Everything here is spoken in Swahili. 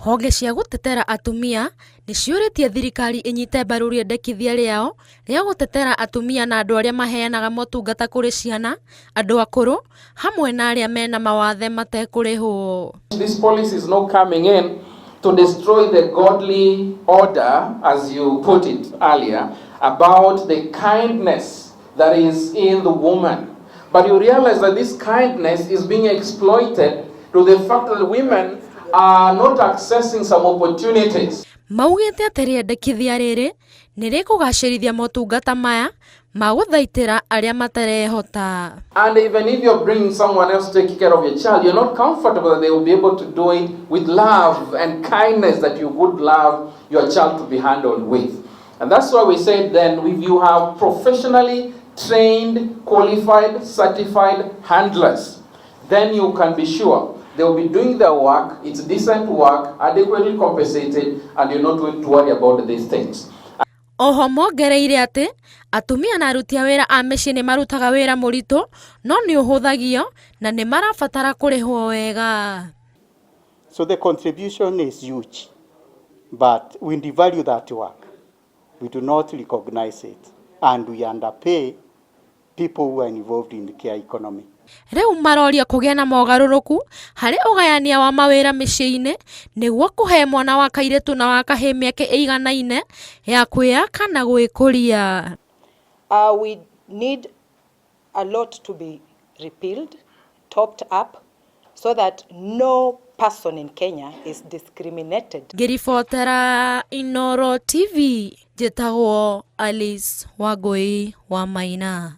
Honge cia gũtetera atumia nĩ ciũrĩtie thirikari ĩnyite mbaru rĩendekithia rĩao rĩa gũtetera atumia na andũ arĩa maheanaga motungata kũrĩ ciana, andũ akũrũ, hamwe na arĩa mena mawathe matekũrĩhwo. This policy is not coming in to destroy the godly order, as you put it earlier, about the kindness that is in the woman. But you realize that this kindness is being exploited to the fact that women are not accessing some opportunities. Maugĩte atĩ rĩendekithia rĩrĩ nĩ rĩkũgacĩrithia motungata maya ma gũthaitĩra arĩa matarehota. And even if you're bringing someone else to take care of your child, you're not comfortable that they will be able to do it with love and kindness that you would love your child to be handled with. And that's why we said then, if you have professionally trained, qualified, certified handlers, then you can be sure they will be doing their work, it's decent work, adequately compensated, and you're not going to worry about these things. Oho mongereire atĩ atumia na aruti a wĩra a mĩciĩ nĩ marutaga wĩra mũritũ no nĩ ũhũthagio na nĩ marabatara kũrĩhwo wega. So the contribution is huge, but we devalue that work. We do not recognize it, and we underpay people who are involved in the care economy. Rĩu maroria kũgĩa na mogarũrũku harĩ ũgayania wa mawĩra mĩciĩ-inĩ nĩguo kũhe mwana wa kairĩtu na wa kahĩĩ mĩeke ĩiganaine ya kwĩyaka na gwĩkũria. We need a lot to be repealed, topped up, so that no person in Kenya is discriminated. Ngĩribotera Inooro TV, njĩtagwo Alice Wangũi wa Maina.